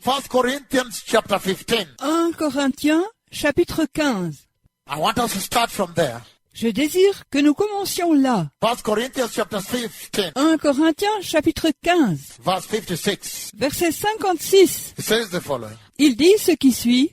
1 Corinthians chapter 15. 1 Corinthiens, chapitre 15. I want us to start from there. Je désire que nous commencions là. 1 Corinthians chapter 15, 1 Corinthiens, chapitre 15, verse 56. verset 56. It says the following. Il dit ce qui suit.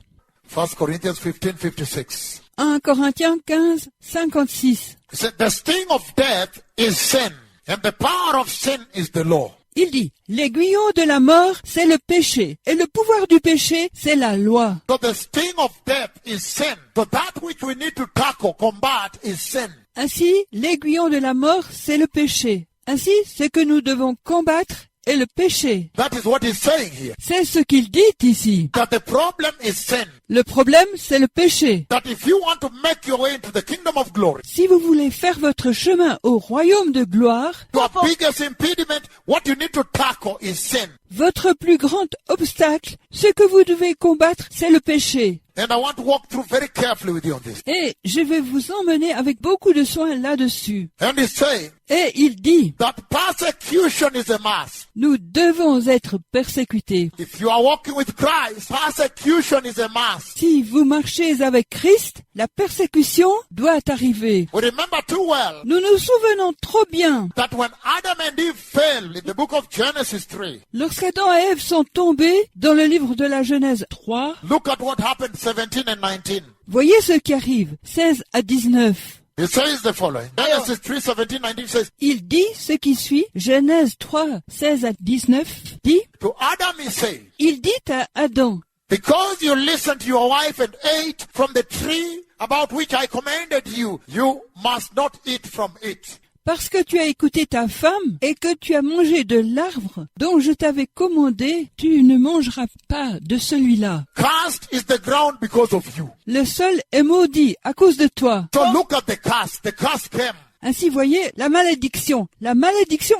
1 Corinthians 15, 56. 1 Corinthiens 15, 56. It said, the sting of death is sin, and the power of sin is the law. Il dit, l'aiguillon de la mort, c'est le péché, et le pouvoir du péché, c'est la loi. So the sting of death is sin. So that which we need to tackle, combat, is sin. Ainsi, l'aiguillon de la mort, c'est le péché. Ainsi, ce que nous devons combattre est le péché. That is what he's saying here. C'est ce qu'il dit ici. That the problem is sin. Le problème, c'est le péché. That if you want to make your way into the kingdom of glory, Si vous voulez faire votre chemin au royaume de gloire, your biggest impediment, what you need to tackle is sin. votre plus grand obstacle, ce que vous devez combattre, c'est le péché. And I want to walk through very carefully with you on this. Et je vais vous emmener avec beaucoup de soin là-dessus. And he's saying Et il dit, that persecution is a must. nous devons être persécutés. If you are walking with Christ, persecution is a must. Si vous marchez avec Christ, la persécution doit arriver. We remember too well Nous nous souvenons trop bien, that when Adam and Eve fell in the book of Genesis 3, lorsqu'Adam et Ève sont tombés dans le livre de la Genèse 3, look at what happened 17 and 19. voyez ce qui arrive, 16 à 19. It says the following. Genesis 3, 17, 19 says, Il dit ce qui suit, Genèse 3, 16 à 19, dit, to Adam he said, il dit à Adam, because you listened to your wife and ate from the tree about which I commanded you, you must not eat from it. parce que tu as écouté ta femme et que tu as mangé de l'arbre dont je t'avais commandé, tu ne mangeras pas de celui-là. Cursed is the ground because of you. Le sol est maudit à cause de toi. So look at the curse. The curse came. Ainsi, voyez, la malédiction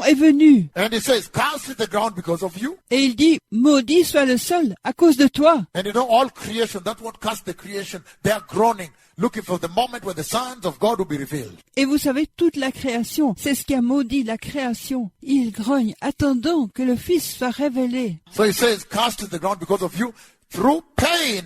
est venue. And it says, cursed is the ground because of you. Et il dit, maudit soit le sol à cause de toi. And you know, all creation, that's what cursed the creation. They are groaning, looking for the moment when the sons of God will be revealed. Et vous savez, toute la création, c'est ce qui a maudit la création. Il grogne, attendant que le Fils soit révélé. So it says, cursed is the ground because of you. Through pain,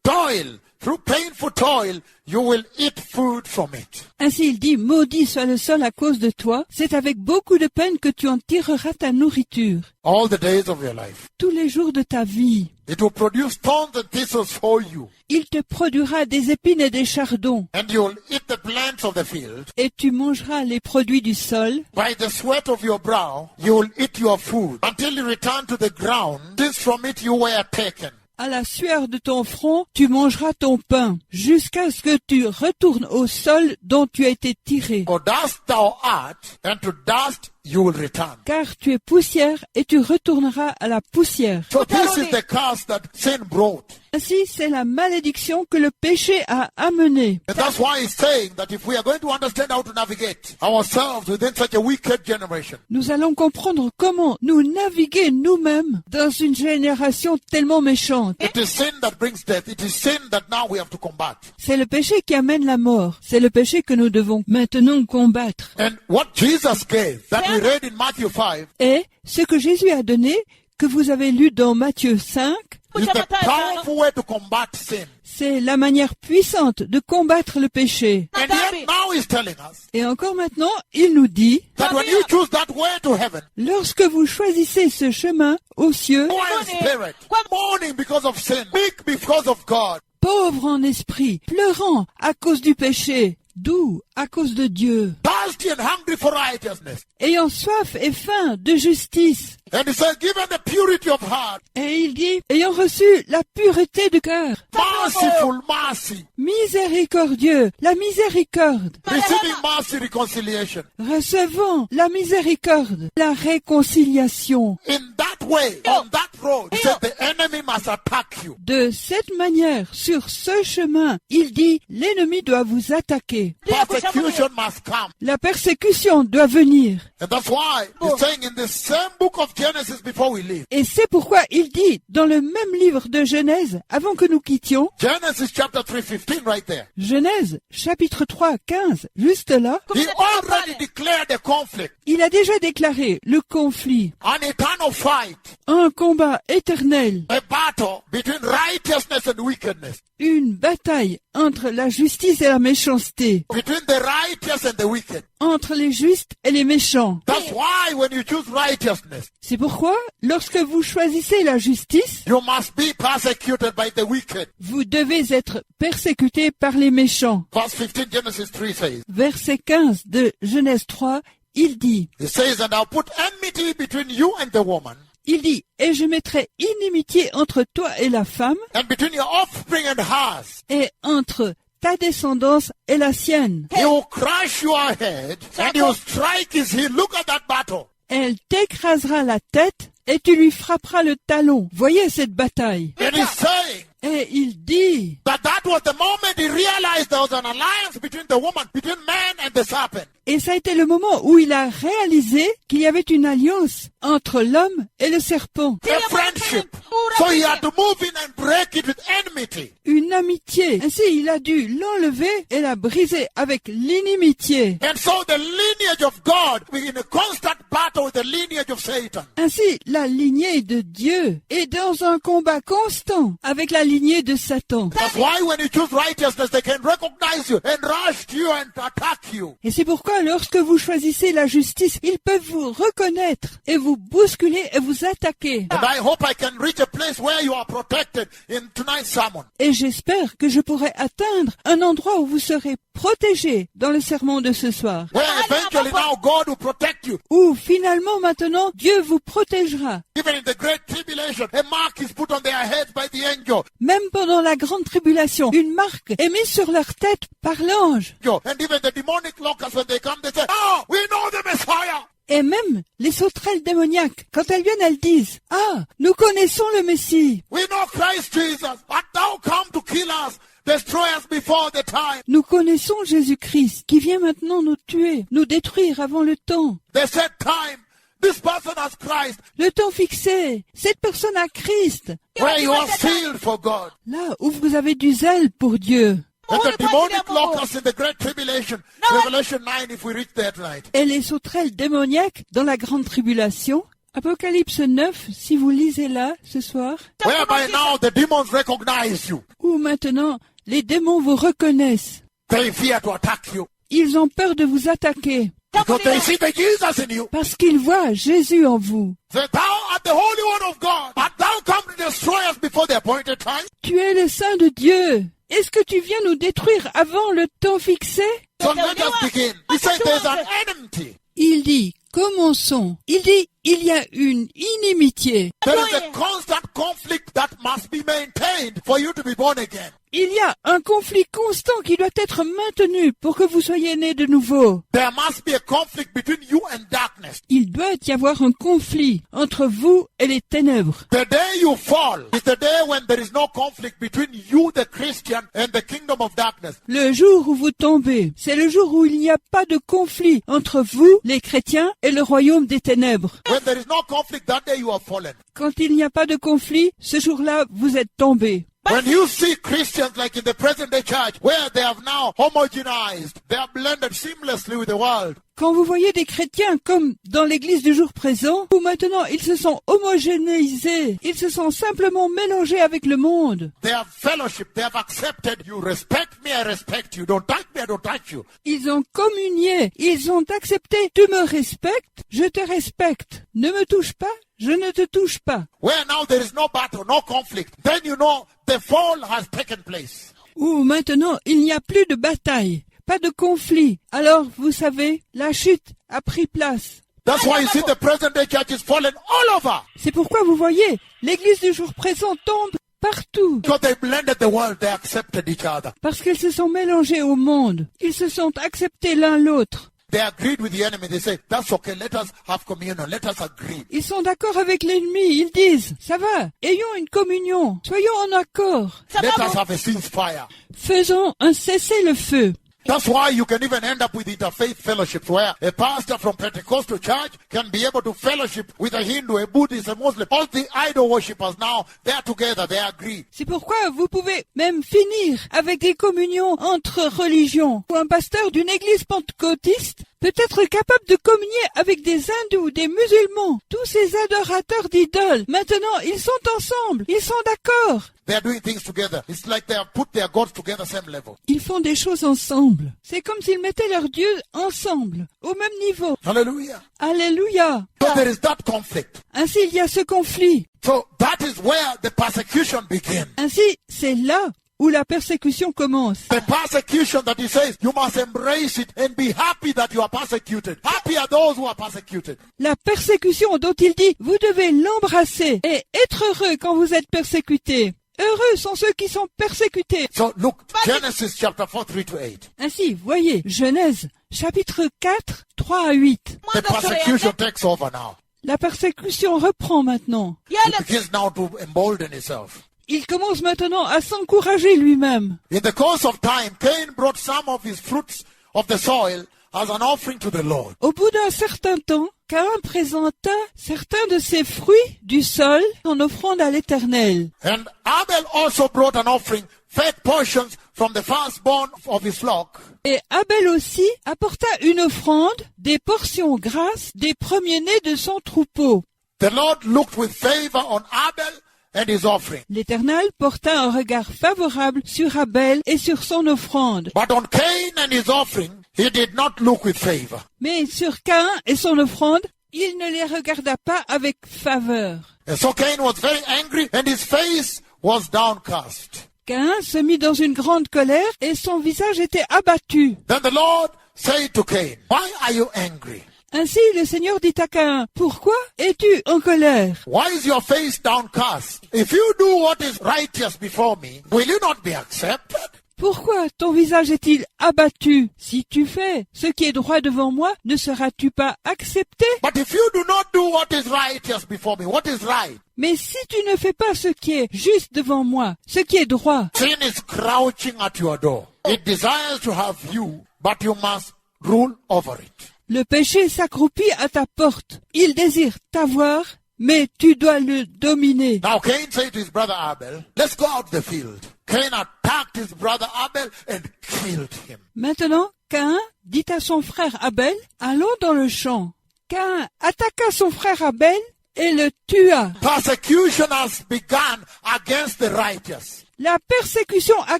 toil, through painful toil, you will eat food from it. Ainsi il dit, maudit soit le sol à cause de toi. C'est avec beaucoup de peine que tu en tireras ta nourriture. All the days of your life. Tous les jours de ta vie. It will produce thorns and thistles for you. Il te produira des épines et des chardons. And you will eat the plants of the field. Et tu mangeras les produits du sol. By the sweat of your brow, you will eat your food until you return to the ground, since from it you were taken. À la sueur de ton front, tu mangeras ton pain, jusqu'à ce que tu retournes au sol dont tu as été tiré. For dust thou art, and to dust you will return. Car tu es poussière et tu retourneras à la poussière. So this is the curse that sin brought. Ainsi, c'est la malédiction que le péché a amenée. And that's why he's saying that if we are going to understand how to navigate ourselves within such a wicked generation, Nous allons comprendre comment nous naviguer nous-mêmes dans une génération tellement méchante. it is sin that brings death. It is sin that now we have to combat. C'est le péché qui amène la mort. C'est le péché que nous devons maintenant combattre. And what Jesus gave, that we read in Matthew 5, Et ce que Jésus a donné, que vous avez lu dans Matthieu 5, is the powerful way to combat sin. c'est la manière puissante de combattre le péché. And yet now he's telling us Et encore maintenant, il nous dit, that when you choose that way to heaven, lorsque vous choisissez ce chemin aux cieux, poor in spirit, mourning because of sin, weak because of God, pauvre en esprit, pleurant à cause du péché, doux à cause de Dieu, thirsty and hungry for righteousness. ayant soif et faim de justice. And he says, given the purity of heart, Et il dit, ayant reçu la pureté de cœur, merciful mercy, miséricordieux, la miséricorde, receiving mercy, reconciliation. recevant la miséricorde, la réconciliation. In that way, on that road, he said the enemy must attack you. De cette manière, sur ce chemin, il dit, l'ennemi doit vous attaquer. Persecution must come. La persécution doit venir. And that's why he's saying in the same book of Genesis before we leave, Et c'est pourquoi il dit, dans le même livre de Genèse, avant que nous quittions, Genesis chapter 3, 15 right there, Genèse, chapitre 3, 15, juste là, he already declared a conflict, il a déjà déclaré le conflit, an eternal fight Un combat éternel. A battle between righteousness and wickedness. Une bataille entre la justice et la méchanceté. Between the righteous and the wicked. Entre les justes et les méchants. That's why when you choose righteousness, C'est pourquoi, lorsque vous choisissez la justice, you must be persecuted by the wicked. vous devez être persécuté par les méchants. Verse 15, Genesis 3 says, Verset 15 de Genèse 3, il dit, it says, and I'll put enmity between you and the woman, et je mettrai inimitié entre toi et la femme, and between your offspring and hers. et entre ta descendance et la sienne. He will crush your head, and he will strike his heel. Look at that battle. Elle t'écrasera la tête, et tu lui frapperas le talon. Voyez cette bataille. And he's saying Et il dit, that was the moment he realized there was an alliance between the woman, between man and the serpent. et ça a été le moment où il a réalisé qu'il y avait une alliance entre l'homme et le serpent. A friendship. So he had to move in and break it with enmity. Une amitié. Ainsi, il a dû l'enlever et la briser avec l'inimitié. And so the lineage of God was in a constant battle with the lineage of Satan. Ainsi, la lignée de Dieu est dans un combat constant avec la lignée de Satan. That's why when you choose righteousness, they can recognize you and rush to you and attack you. Et c'est pourquoi, lorsque vous choisissez la justice, ils peuvent vous reconnaître et vous bousculer et vous attaquer. And I hope I can reach a place where you are protected in tonight's sermon. Et j'espère que je pourrai atteindre un endroit où vous serez protégés dans le sermon de ce soir. Where eventually now God will protect you. Où finalement maintenant Dieu vous protégera. Even in the great tribulation, a mark is put on their heads by the angel. Même pendant la grande tribulation, une marque est mise sur leur tête par l'ange. And even the demonic locusts, when they come, they say, oh, we know the Messiah. Et même les sauterelles démoniaques, quand elles viennent, elles disent, « Ah, nous connaissons le Messie. We know Christ Jesus, but thou come to kill us, destroy us before the time. Nous connaissons Jésus-Christ qui vient maintenant nous tuer, nous détruire avant le temps. They said time. This person has Christ. Le temps fixé, cette personne a Christ. Where you are sealed for God. Là où vous avez du zèle pour Dieu. And the demonic locusts in the great tribulation, Revelation 9, if we reach there tonight. Et les sauterelles démoniaques dans la grande tribulation, Apocalypse 9, si vous lisez là ce soir, Whereby now the demons recognize you. où maintenant les démons vous reconnaissent. They fear to attack you. Ils ont peur de vous attaquer Because they see the Jesus in you. parce qu'ils voient Jésus en vous. Say, thou art the Holy One of God, but thou come to destroy us before the appointed time. Tu es le Saint de Dieu. Est-ce que tu viens nous détruire avant le temps fixé? So let us begin. He said there's an enmity. Il dit, commençons. Il dit, il y a une inimitié. There is a constant conflict that must be maintained for you to be born again. Il y a un conflit constant qui doit être maintenu pour que vous soyez nés de nouveau. There must be a conflict between you and darkness. Il doit y avoir un conflit entre vous et les ténèbres. The day you fall is the day when there is no conflict between you, the Christian, and the kingdom of darkness. Le jour où vous tombez, c'est le jour où il n'y a pas de conflit entre vous, les chrétiens, et le royaume des ténèbres. When there is no conflict, that day you have fallen. Quand il n'y a pas de conflit, ce jour-là, vous êtes tombés. When you see Christians like in the present day church, where they have now homogenized, they are blended seamlessly with the world. Quand vous voyez des chrétiens comme dans l'église du jour présent, où maintenant ils se sont homogénéisés, ils se sont simplement mélangés avec le monde. They have fellowship, they have accepted you. Respect me, I respect you. Don't touch me, I don't touch you. Ils ont communié, ils ont accepté, tu me respectes, je te respecte. Ne me touche pas, je ne te touche pas. Where now there is no battle, no conflict, then you know the fall has taken place. Où maintenant il n'y a plus de bataille, pas de conflit. Alors, vous savez, la chute a pris place. That's why you see the present day church is fallen all over. C'est pourquoi vous voyez, l'église du jour présent tombe partout. Because they blended the world, they accepted each other. Parce qu'ils se sont mélangés au monde. Ils se sont acceptés l'un l'autre. They agreed with the enemy. They say, that's okay, let us have communion, let us agree. Ils sont d'accord avec l'ennemi. Ils disent, ça va, ayons une communion. Soyons en accord. Let us have a ceasefire. Faisons un cessez-le-feu. That's why you can even end up with interfaith fellowships where a pastor from Pentecostal church can be able to fellowship with a Hindu, a Buddhist, a Muslim. All the idol worshippers now, they're together, they agree. C'est pourquoi vous pouvez même finir avec des communions entre religions. Ou un pasteur d'une église pentecôtiste peut être capable de communier avec des hindous, des musulmans, tous ces adorateurs d'idoles. Maintenant, ils sont ensemble, ils sont d'accord. They are doing things together. It's like they have put their gods together, same level. Ils font des choses ensemble. C'est comme s'ils mettaient leurs dieux ensemble, au même niveau. Hallelujah. Alléluia. So there is that conflict. Ainsi, il y a ce conflit. So that is where the persecution begins. Ainsi, c'est là où la persécution commence. The persecution that he says, you must embrace it and be happy that you are persecuted. Happy are those who are persecuted. La persécution dont il dit, vous devez l'embrasser et être heureux quand vous êtes persécutés. Heureux sont ceux qui sont persécutés. So look, Genesis chapter 4, 3-8. Ainsi, voyez, Genèse, chapitre 4, 3 à 8. The persecution takes over now. La persécution reprend maintenant. He begins now to embolden himself. Il commence maintenant à s'encourager lui-même. In the course of time, Cain brought some of his fruits of the soil as an offering to the Lord. Au bout d'un certain temps, Caïn présenta certains de ses fruits du sol en offrande à l'Éternel. And Abel also brought an offering, fat portions from the firstborn of his flock. Et Abel aussi apporta une offrande, des portions grasses des premiers-nés de son troupeau. The Lord looked with favor on Abel and his offering. L'Éternel porta un regard favorable sur Abel et sur son offrande. But on Cain and his offering, he did not look with favor. Mais sur Caïn et son offrande, il ne les regarda pas avec faveur. And so Cain was very angry and his face was downcast. Caïn se mit dans une grande colère et son visage était abattu. Then the Lord said to Cain, why are you angry? Ainsi le Seigneur dit à Caïn, pourquoi es-tu en colère? Why is your face downcast? If you do what is righteous before me, will you not be accepted? Pourquoi ton visage est-il abattu? Si tu fais ce qui est droit devant moi, ne seras-tu pas accepté? But if you do not do what is righteous before me, what is right? Mais si tu ne fais pas ce qui est juste devant moi, ce qui est droit, Sin is crouching at your door. It desires to have you, but you must rule over it. le péché s'accroupit à ta porte. Il désire t'avoir, mais tu dois le dominer. Now Cain said to his brother Abel, let's go out the field. Cain attacked his brother Abel and killed him. Maintenant, Caïn dit à son frère Abel, allons dans le champ. Caïn attaqua son frère Abel et le tua. Persecution has begun against the righteous. La persécution a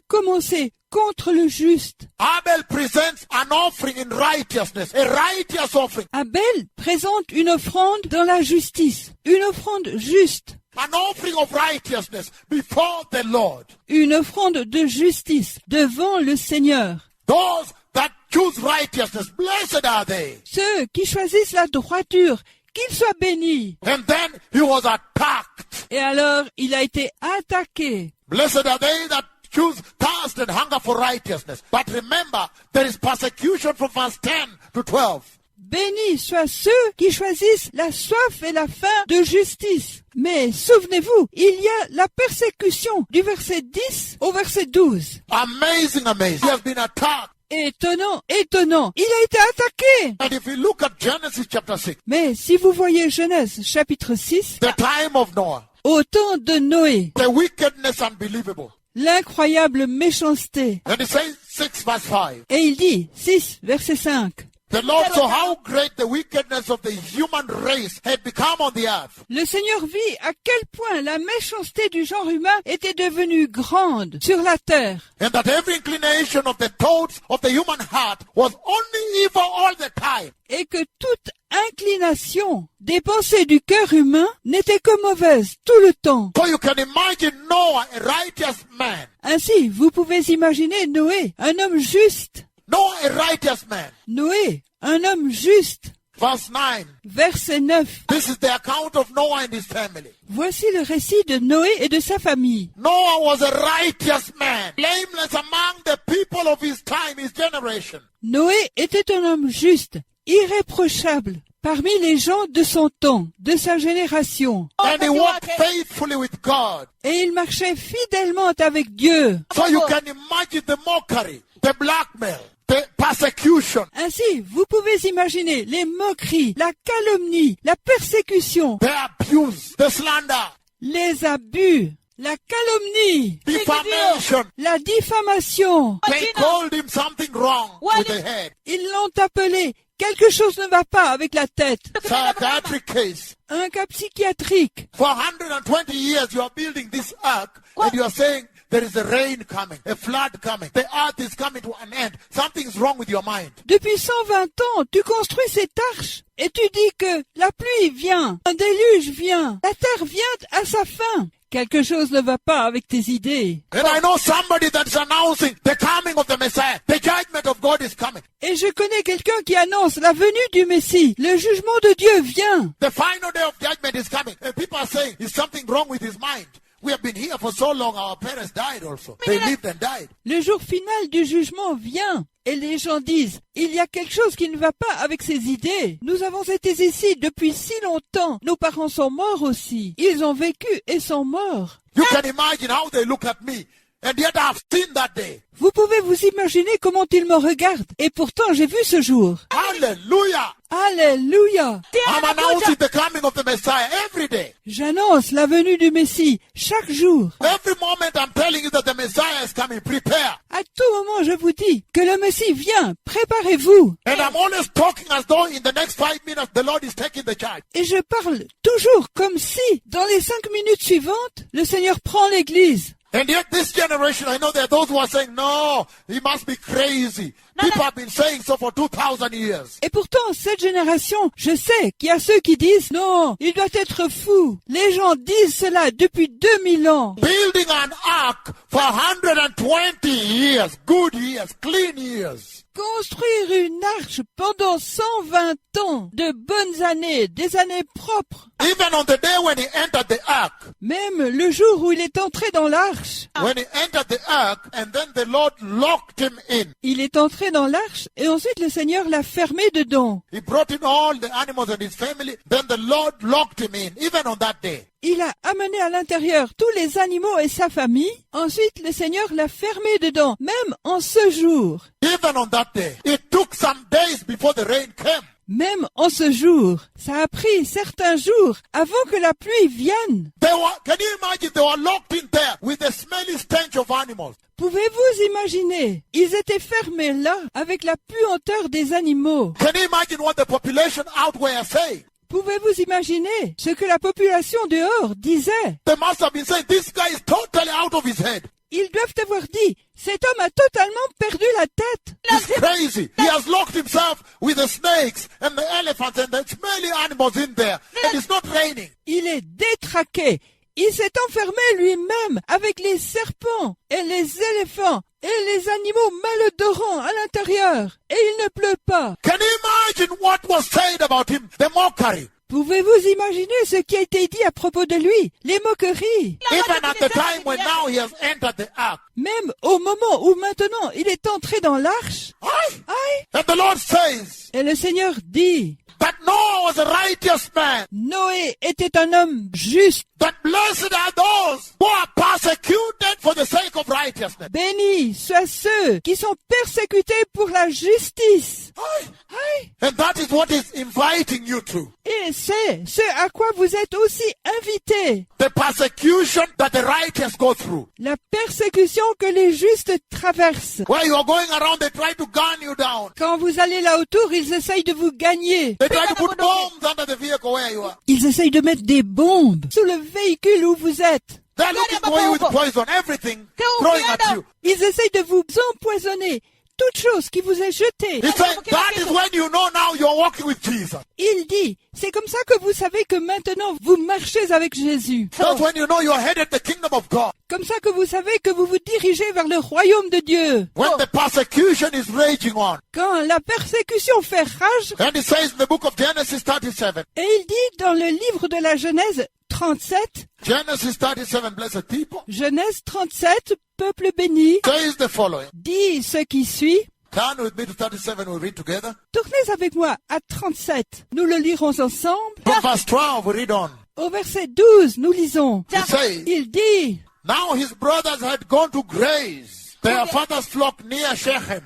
commencé contre le juste. Abel presents an offering in righteousness, a righteous offering. Abel présente une offrande dans la justice, une offrande juste, An offering of righteousness before the Lord. une offrande de justice devant le Seigneur. Those that choose righteousness, blessed are they. Ceux qui choisissent la droiture, qu'ils soient bénis. And then he was attacked. Et alors, il a été attaqué. Blessed are they that choose thirst and hunger for righteousness. But remember, there is persecution from verse 10 to 12. Bénis soient ceux qui choisissent la soif et la faim de justice. Mais souvenez-vous, il y a la persécution du verset 10 au verset 12. Amazing, amazing. He has been attacked. Étonnant, étonnant, il a été attaqué. And if you look at Genesis chapter 6, Mais si vous voyez Genèse chapitre 6, the time of Noah, au temps de Noé, the wickedness unbelievable. l'incroyable méchanceté. And it says 6 verse 5. Et il dit, 6, verset 5, The Lord saw how great the wickedness of the human race had become on the earth. le Seigneur vit à quel point la méchanceté du genre humain était devenue grande sur la terre. And that every inclination of the thoughts of the human heart was only evil all the time. Et que toute inclination des pensées du cœur humain n'était que mauvaise tout le temps. So you can imagine Noah, a righteous man. Ainsi, vous pouvez imaginer Noé, un homme juste. Noah, a righteous man. Noé, un homme juste. Verse 9. Verset 9. This is the account of Noah and his family. Voici le récit de Noé et de sa famille. Noah was a righteous man, blameless among the people of his time, his generation. Noé était un homme juste, irréprochable, parmi les gens de son temps, de sa génération. And he walked faithfully with God. Et il marchait fidèlement avec Dieu. So you can imagine the mockery, the blackmail, the persecution, Ainsi, vous pouvez imaginer les moqueries, la calomnie, la persécution, the abuse, the slander, les abus, la calomnie, defamation. la diffamation. They called him something wrong with the head. Ils l'ont appelé quelque chose ne va pas avec la tête. Psychiatric case. Un cas psychiatrique. For 120 years you are building this ark and you are saying there is a rain coming, a flood coming. The earth is coming to an end. Something's wrong with your mind. Depuis 120 ans, tu construis cette arche et tu dis que la pluie vient, un déluge vient, la terre vient à sa fin. Quelque chose ne va pas avec tes idées. And I know somebody that's announcing the coming of the Messiah. The judgment of God is coming. Et je connais quelqu'un qui annonce la venue du Messie. Le jugement de Dieu vient. The final day of judgment is coming. And people are saying, is something wrong with his mind? We have been here for so long, our parents died also. They lived and died. Le jour final du jugement vient. Et les gens disent, il y a quelque chose qui ne va pas avec ces idées. Nous avons été ici depuis si longtemps. Nos parents sont morts aussi. Ils ont vécu et sont morts. You can imagine how they look at me. And yet I've seen that day. Vous pouvez vous imaginer comment ils me regardent. Et pourtant, j'ai vu ce jour. Hallelujah. Alléluia. I'm announcing the coming of the Messiah every day. J'annonce la venue du Messie chaque jour. Every moment I'm telling you that the Messiah is coming. Prepare. À tout moment, je vous dis que le Messie vient. Préparez-vous. And I'm always talking as though in the next 5 minutes the Lord is taking the charge. Et je parle toujours comme si, dans les 5 minutes suivantes, le Seigneur prend l'Église. And yet this generation, I know there are those who are saying, no, he must be crazy. People have been saying so for 2,000 years. Et pourtant, cette génération, je sais qu'il y a ceux qui disent, non, il doit être fou. Les gens disent cela depuis 2000 ans. Building an ark for 120 years, good years, clean years. Construire une arche pendant 120 ans, de bonnes années, des années propres. Even on the day when he entered the ark. Même le jour où il est entré dans l'arche. When he entered the ark and then the Lord locked him in. Il est entré dans l'arche et ensuite le Seigneur l'a fermé dedans. He brought in all the animals and his family. Then the Lord locked him in, even on that day. Il a amené à l'intérieur tous les animaux et sa famille. Ensuite, le Seigneur l'a fermé dedans, même en ce jour. Even on that day. It took some days before the rain came. Même en ce jour. Ça a pris certains jours avant que la pluie vienne. Can you imagine they were locked in there with the smelly stench of animals? Pouvez-vous imaginer? Ils étaient fermés là avec la puanteur des animaux. Can you imagine what the population out were saying? Pouvez-vous imaginer ce que la population dehors disait? They must have been saying, this guy is totally out of his head. Ils doivent avoir dit, cet homme a totalement perdu la tête. He's crazy. He has locked himself with the snakes and the elephants and the smelly animals in there. And it's not raining. Il est détraqué. Il s'est enfermé lui-même avec les serpents et les éléphants et les animaux malodorants à l'intérieur. Et il ne pleut pas. Can you imagine what was said about him? The mockery. Pouvez-vous imaginer ce qui a été dit à propos de lui? Les moqueries. Even at the time when now he has entered the ark. Même au moment où maintenant il est entré dans l'arche. Aye. And the Lord says. Et le Seigneur dit. That Noah was a righteous man. Noé était un homme juste. That blessed are those who are persecuted for the sake of righteousness. Bénis soient ceux qui sont persécutés pour la justice. Aye. And that is what is inviting you to. Et c'est ce à quoi vous êtes aussi invités. The persecution that the righteous go through. La persécution que les justes traversent. Where you are going around, they try to gun you down. Quand vous allez là autour, ils essayent de vous gagner. They try to put bombs under the vehicle where you are. Ils essayent de mettre des bombes sous le véhicule où vous êtes. They're looking for you with poison, everything, throwing at you. Ils essayent de vous empoisonner. Toute chose qui vous est jetée. He said, that is when you know now you're walking with Jesus. Il dit, c'est comme ça que vous savez que maintenant vous marchez avec Jésus. That's when you know you're headed the kingdom of God. Comme ça que vous savez que vous vous dirigez vers le royaume de Dieu. When the persecution is raging on. Quand la persécution fait rage. And it says in the book of Genesis 37. Et il dit dans le livre de la Genèse 37. Genesis 37, blessed people. Genèse 37, peuple béni. Says the following. Dit ce qui suit. Turn with me to 37, we'll read together. Tournez avec moi à 37. Nous le lirons ensemble. From verse 12, we read on. Au verset 12, nous lisons. It says, il dit. Now his brothers had gone to graze their father's flock near Shechem.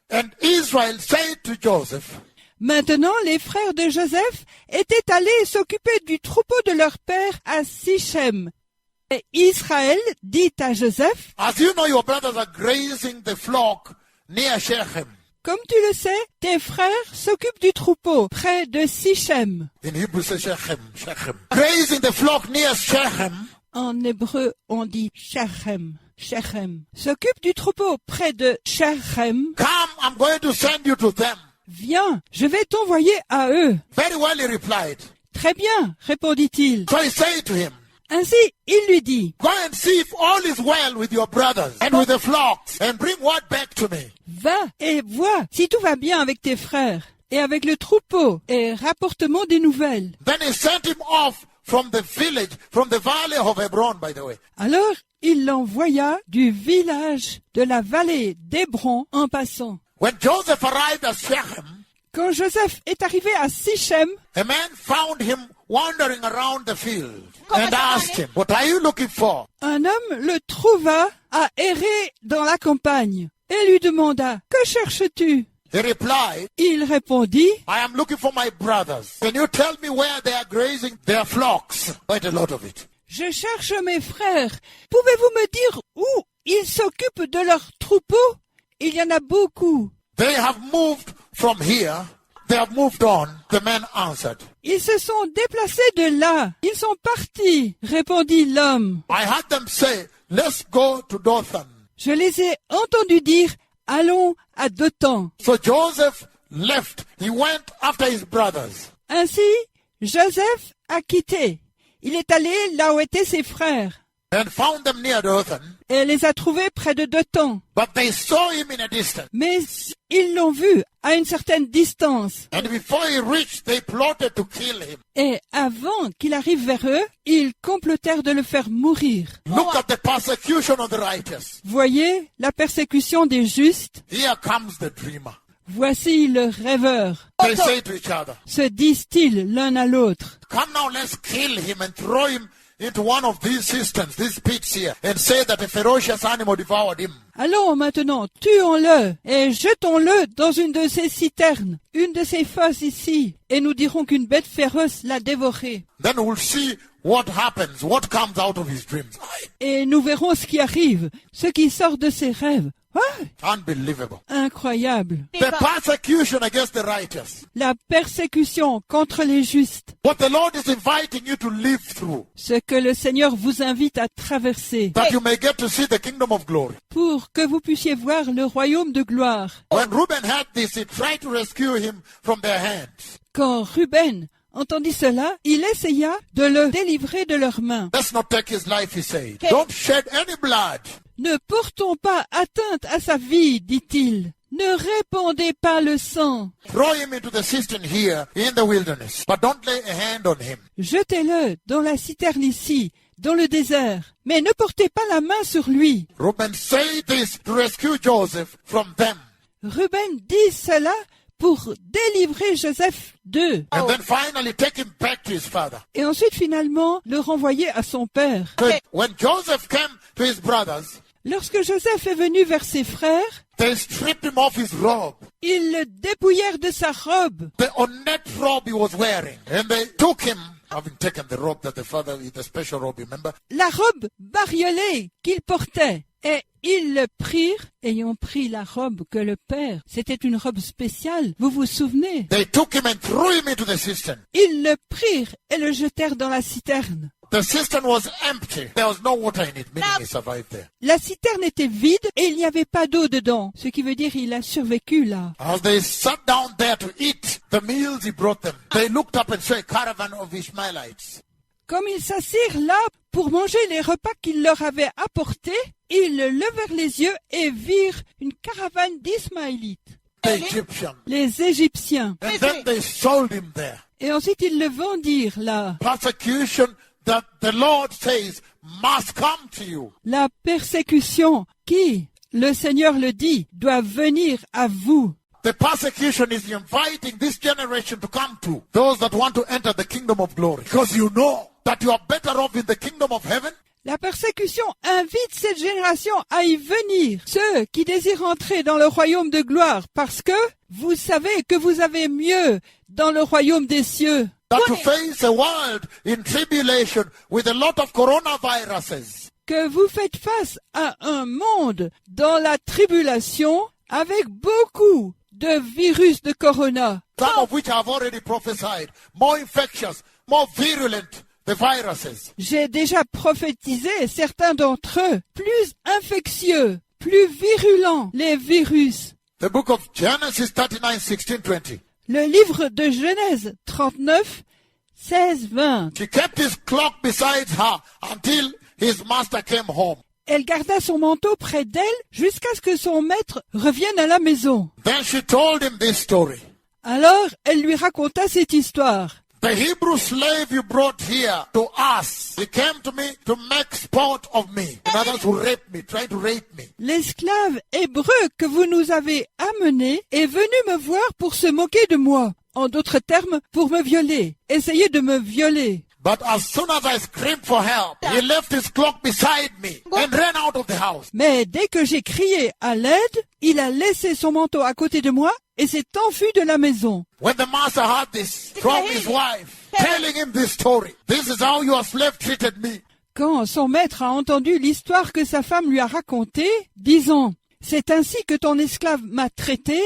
And Israel said to Joseph. Maintenant, les frères de Joseph étaient allés s'occuper du troupeau de leur père à Sichem. Et Israël dit à Joseph, as you know, your brothers are grazing the flock near Shechem. Comme tu le sais, tes frères s'occupent du troupeau près de Sichem. In Hebrew, it says Shechem, Shechem. Grazing the flock near Shechem. En hébreu, on dit Shechem. Shechem. S'occupe du troupeau près de Shechem. Come, I'm going to send you to them. Viens, je vais t'envoyer à eux. Very well, he replied. Très bien, répondit-il. So he said to him, Ainsi, il lui dit, go and see if all is well with your brothers and with the flocks, and bring word back to me. va et vois si tout va bien avec tes frères et avec le troupeau et rapporte-moi des nouvelles. Then he sent him off from the village, from the valley of Hebron, by the way. Alors, il l'envoya du village de la vallée d'Hébron en passant. When Joseph arrived at Shechem, Quand Joseph est arrivé à Sichem, a man found him wandering around the field and asked him, what are you looking for? un homme le trouva à errer dans la campagne et lui demanda « Que cherches-tu » He replied, Il répondit I am looking for my brothers. Can you tell me where they are grazing their flocks? Quite a lot of it. « Je cherche mes frères. Pouvez-vous me dire où ils s'occupent de leurs troupeaux ? Il y en a beaucoup. » They have moved from here. They have moved on. The man answered. Ils se sont déplacés de là. Ils sont partis, répondit l'homme. I heard them say, let's go to Dothan. Je les ai entendus dire, allons à Dothan. So Joseph left. He went after his brothers. Ainsi, Joseph a quitté. Il est allé là où étaient ses frères And found them near Dothan. et les a trouvés près de Dothan. But they saw him in a distance. Mais ils l'ont vu à une certaine distance. And before he reached, they plotted to kill him. Et avant qu'il arrive vers eux, ils complotèrent de le faire mourir. Look at the persecution of the righteous. Voyez la persécution des justes. Here comes the dreamer. Voici le rêveur. They say to each other, Se disent-ils l'un à l'autre. come now, let's kill him and throw him into one of these cisterns, these pits here, and say that a ferocious animal devoured him. Allons maintenant, tuons-le et jetons-le dans une de ces citernes, une de ces fosses ici, et nous dirons qu'une bête féroce l'a dévoré. Then we'll see what happens, what comes out of his dreams. Et nous verrons ce qui arrive, ce qui sort de ses rêves. Ah, Unbelievable. incroyable. The persecution against the righteous. La persécution contre les justes. What the Lord is inviting you to live through, Ce que le Seigneur vous invite à traverser that you may get to see the kingdom of glory. pour que vous puissiez voir le royaume de gloire. When Reuben heard this, he tried to rescue him from their hands. Quand Ruben entendit cela, il essaya de le délivrer de leurs mains. Let's not take his life, he said. Don't shed any blood. Ne portons pas atteinte à sa vie, dit-il. Ne répandez pas le sang. Throw him into the cistern here in the wilderness, but don't lay a hand on him. Jetez-le dans la citerne ici, dans le désert. Mais ne portez pas la main sur lui. Reuben said this to rescue Joseph from them. Ruben dit cela pour délivrer Joseph d'eux. And then finally take him back to his father. Et ensuite, finalement, le renvoyer à son père. So when Joseph came to his brothers, Lorsque Joseph est venu vers ses frères, they stripped him of his robe, ils le dépouillèrent de sa robe, the ornate robe he was wearing, and they took him, having taken the robe that the father, the special robe, remember? la robe bariolée qu'il portait. Et ils le prirent, ayant pris la robe que le père, c'était une robe spéciale, vous vous souvenez? They took him and threw him into the cistern. Ils le prirent et le jetèrent dans la citerne. The cistern was empty. There was no water in it, meaning he survived there. La citerne était vide et il n'y avait pas d'eau dedans, ce qui veut dire il a survécu là. As they sat down there to eat the meals he brought them, they looked up and saw a caravan of Ishmaelites. Comme ils s'assirent là pour manger les repas qu'il leur avait apportés, ils levèrent les yeux et virent une caravane d'Ismaélites, The Egyptians. les Égyptiens. And then they sold him there. Et ensuite ils le vendirent là. Persecution that the Lord says must come to you. La persécution qui, le Seigneur le dit, doit venir à vous. The persecution is inviting this generation to come to those that want to enter the kingdom of glory. Because you know that you are better off in the kingdom of heaven. La persécution invite cette génération à y venir, ceux qui désirent entrer dans le royaume de gloire, parce que vous savez que vous avez mieux dans le royaume des cieux. That to face a world in tribulation with a lot of coronaviruses. Que vous faites face à un monde dans la tribulation avec beaucoup de virus de corona. some of which I have already prophesied, more infectious, more virulent, the viruses. J'ai déjà prophétisé certains d'entre eux, plus infectieux, plus virulents, les virus. The book of Genesis 39, 16, 20. Le livre de Genèse 39, 16, 20. She kept his cloak beside her until his master came home. Elle garda son manteau près d'elle jusqu'à ce que son maître revienne à la maison. Then she told him this story. Alors, elle lui raconta cette histoire. The Hebrew slave you brought here to us, he came to me to make sport of me. In other words, to rape me, trying to rape me. L'esclave hébreu que vous nous avez amené est venu me voir pour se moquer de moi. En d'autres termes, pour me violer. Essayer de me violer. But as soon as I screamed for help, he left his cloak beside me and ran out of the house. Mais dès que j'ai crié à l'aide, il a laissé son manteau à côté de moi et s'est enfui de la maison. When the master heard this from his wife, telling him this story, this is how your slave treated me. Quand son maître a entendu l'histoire que sa femme lui a racontée, disant « C'est ainsi que ton esclave m'a traité »,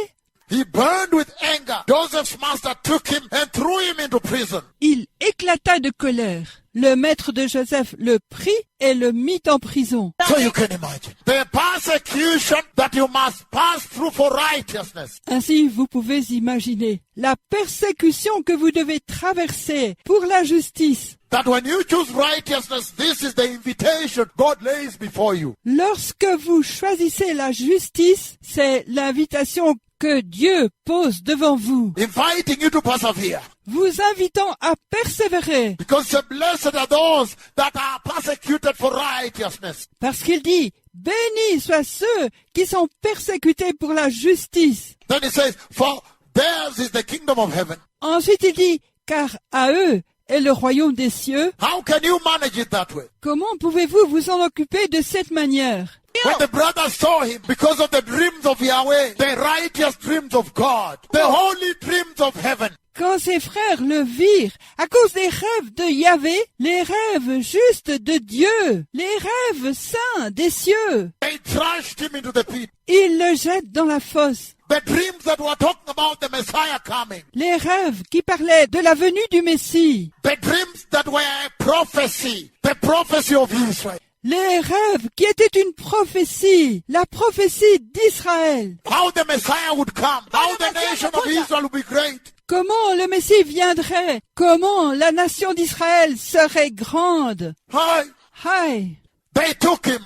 He burned with anger. Joseph's master took him and threw him into prison. il éclata de colère. Le maître de Joseph le prit et le mit en prison. So you can imagine the persecution that you must pass through for righteousness. Ainsi, vous pouvez imaginer la persécution que vous devez traverser pour la justice. That when you choose righteousness, this is the invitation God lays before you. Lorsque vous choisissez la justice, c'est l'invitation que Dieu pose devant vous, Inviting you to persevere. vous invitant à persévérer. Because blessed are those that are persecuted for righteousness. Parce qu'il dit, bénis soient ceux qui sont persécutés pour la justice. Then he says, for theirs is the kingdom of heaven. Ensuite il dit, car à eux est le royaume des cieux. How can you manage it that way? Comment pouvez-vous vous en occuper de cette manière? When the brothers saw him, because of the dreams of Yahweh, the righteous dreams of God, the holy dreams of heaven, Quand ses frères le virent, à cause des rêves de Yahvé, les rêves justes de Dieu, les rêves saints des cieux, they thrust him into the pit. ils le jettent dans la fosse. The dreams that were talking about the Messiah coming, Les rêves qui parlaient de la venue du Messie, the dreams that were a prophecy, the prophecy of Israel. les rêves qui étaient une prophétie, la prophétie d'Israël. How the Messiah would come, how the nation of Israel would be great. Comment le Messie viendrait? Comment la nation d'Israël serait grande? Hi. Aïe! They took him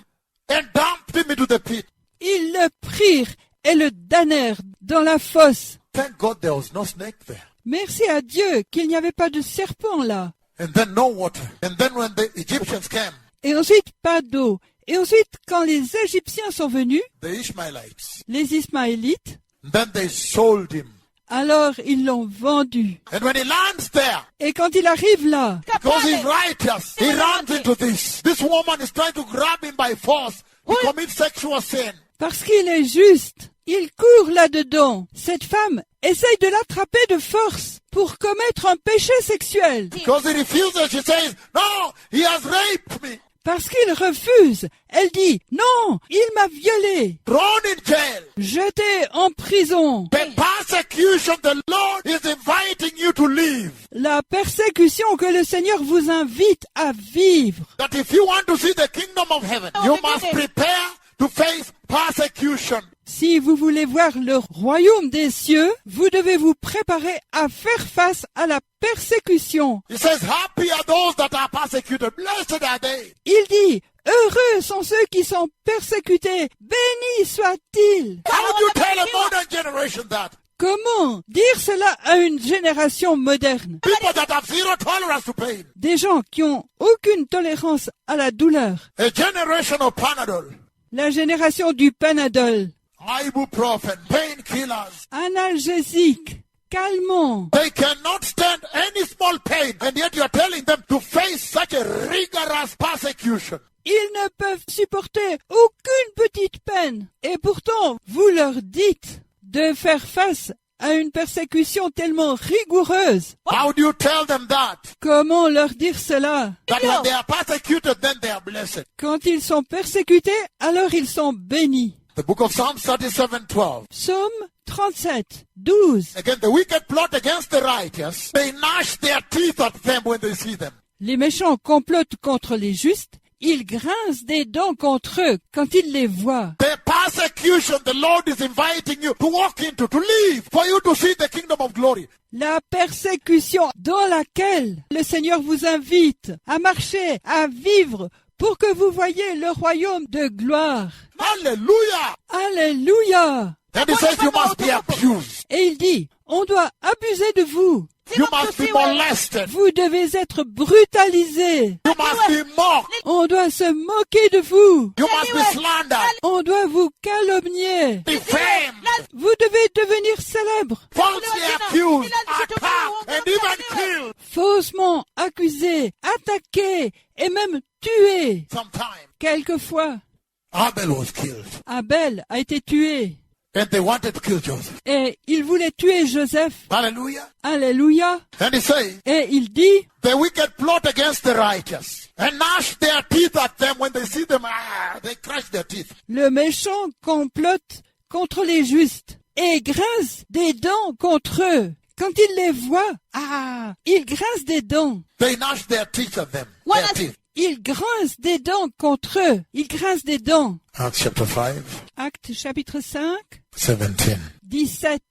and dumped him into the pit. Ils le prirent et le damnèrent dans la fosse. Thank God there was no snake there. Merci à Dieu qu'il n'y avait pas de serpent là. And then no water. And then when the Egyptians came, Et ensuite, pas d'eau. Et ensuite, quand les Égyptiens sont venus, the Ishmaelites, les Ismaélites, then they sold him. alors ils l'ont vendu. And when he lands there, Et quand il arrive là, because he's righteous, he runs into this. This woman is trying to grab him by force to commit sexual sin. parce qu'il est juste, il court là-dedans. Cette femme essaye de l'attraper de force pour commettre un péché sexuel. Because he refuses, she says, no, he has raped me. Parce qu'il refuse, elle dit, non, il m'a violée. Thrown in jail. Jeté en prison. The persecution the Lord is inviting you to live. La persécution que le Seigneur vous invite à vivre. That if you want to see the kingdom of heaven, you must prepare to face persecution. Si vous voulez voir le royaume des cieux, vous devez vous préparer à faire face à la persécution. He says, happy are those that are persecuted. Blessed are they. Il dit, heureux sont ceux qui sont persécutés, bénis soient-ils. How do you tell a modern generation that? Comment dire cela à une génération moderne? People that have zero tolerance to pain. Des gens qui ont aucune tolérance à la douleur. A generation of Panadol, La génération du Panadol, ibuprofen, painkillers. analgésique, calmant. They cannot stand any small pain, and yet you are telling them to face such a rigorous persecution. Ils ne peuvent supporter aucune petite peine. Et pourtant, vous leur dites de faire face à une persécution tellement rigoureuse. How do you tell them that? Comment leur dire cela? That when they are persecuted, then they are blessed. Quand ils sont persécutés, alors ils sont bénis. The book of Psalms 37:12. Psaume 37, 12. Again, the wicked plot against the righteous. They gnash their teeth at them when they see them. Les méchants complotent contre les justes. Ils grincent des dents contre eux quand ils les voient. The persecution the Lord is inviting you to walk into, to live, for you to see the kingdom of glory. La persécution dans laquelle le Seigneur vous invite à marcher, à vivre, pour que vous voyiez le royaume de gloire. Hallelujah! Alléluia! And he says you must be abused. Et il dit, on doit abuser de vous. You must be molested. Vous devez être brutalisés. You must be mocked. On doit se moquer de vous. You must be slandered, On doit vous calomnier. defamed, Vous devez devenir célèbre. falsely accused, attacked, and even killed. Faussement accusé, attaqué et même tué. Sometime Quelquefois, Abel was killed, Abel a été tué. and they wanted to kill Joseph. Et il voulait tuer Joseph. Hallelujah! Alléluia. And he says, Et il dit, the wicked plot against the righteous and gnash their teeth at them when they see them. They crush their teeth. le méchant complote contre les justes et grince des dents contre eux. Quand il les voit, il grince des dents. They gnash their teeth at them. What Their does- teeth. Il grince des dents contre eux. Il grince des dents. Acts chapter 5, Acte chapitre 5, 17. 17.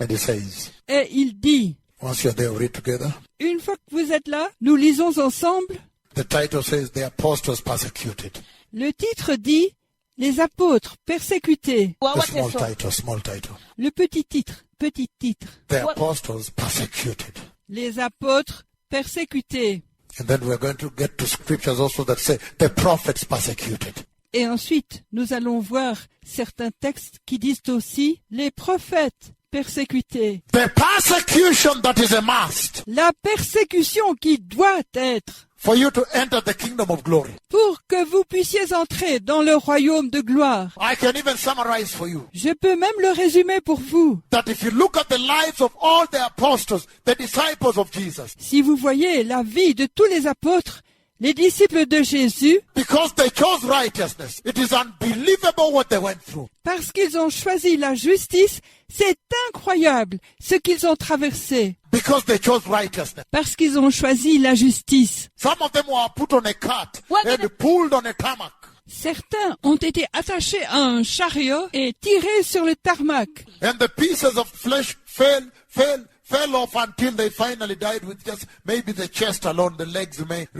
And he says, Et il dit, once you're there, we read together. une fois que vous êtes là, nous lisons ensemble. The title says, the apostles persecuted. Le titre dit, les apôtres persécutés. Well, The what small is so? title, small title. Le petit titre, petit titre. The What- apostles persecuted. Les apôtres persécutés. And then we're going to get to scriptures also that say the prophets persecuted. Et ensuite, nous allons voir certains textes qui disent aussi les prophètes persécutés. The persecution that is a must La persécution qui doit être for you to enter the kingdom of glory. pour que vous puissiez entrer dans le royaume de gloire. I can even summarize for you Je peux même le résumer pour vous. that if you look at the lives of all the apostles, the disciples of Jesus, Si vous voyez la vie de tous les apôtres, les disciples de Jésus, because they chose righteousness, it is unbelievable what they went through. parce qu'ils ont choisi la justice, c'est incroyable ce qu'ils ont traversé. Because they chose righteousness. Parce qu'ils ont choisi la justice. Some of them were put on a cart What and did pulled on a tarmac. Certains ont été attachés à un chariot et tirés sur le tarmac. And the pieces of flesh fell off until they finally died with just maybe the chest alone, the legs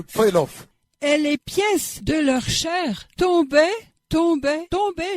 fell off. Et les pièces de leur chair tombaient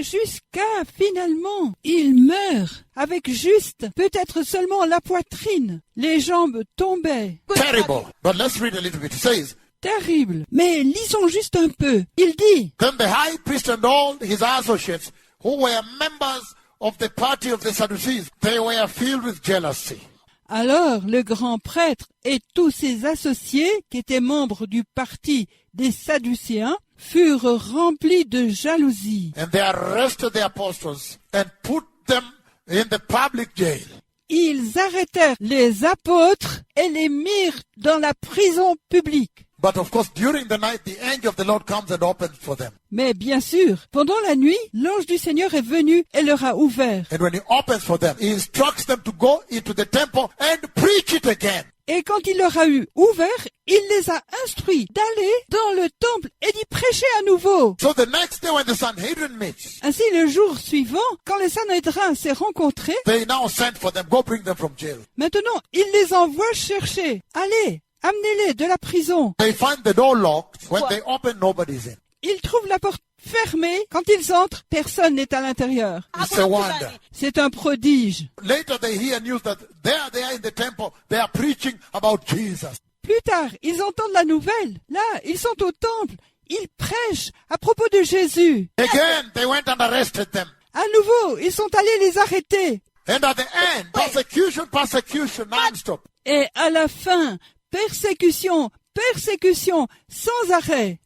jusqu'à finalement, ils meurent avec juste peut-être seulement la poitrine. Les jambes tombaient. Terrible. But let's read a little bit. It says, Terrible. Mais lisons juste un peu. Il dit, then the high priest and all his associates, who were members of the party of the Sadducees, they were filled with jealousy. alors le grand prêtre et tous ses associés qui étaient membres du parti des Sadducéens furent remplis de jalousie. And they arrested the apostles and put them in the public jail. Ils arrêtèrent les apôtres et les mirent dans la prison publique. But of course, during the night, the angel of the Lord comes and opens for them. Mais bien sûr, pendant la nuit, l'ange du Seigneur est venu et leur a ouvert. And when he opens for them, he instructs them to go into the temple and preach it again. Et quand il leur a eu ouvert, il les a instruits d'aller dans le temple et d'y prêcher à nouveau. So the next day when the Sanhedrin meets, Ainsi, le jour suivant, quand le Sanhédrin s'est rencontré, they now send for them, go bring them from jail. maintenant, il les envoie chercher. Allez, amenez-les de la prison. They find the door locked. When they open, nobody's in. Ils trouvent la porte fermée. Quand ils entrent, personne n'est à l'intérieur. It's a wonder. C'est un prodige. Later they hear news that there they are in the temple. They are preaching about Jesus. Plus tard, ils entendent la nouvelle. Là, ils sont au temple. Ils prêchent à propos de Jésus. Again, they went and arrested them. À nouveau, ils sont allés les arrêter. And at the end, persecution, non-stop. Et à la fin, persécution, sans arrêt.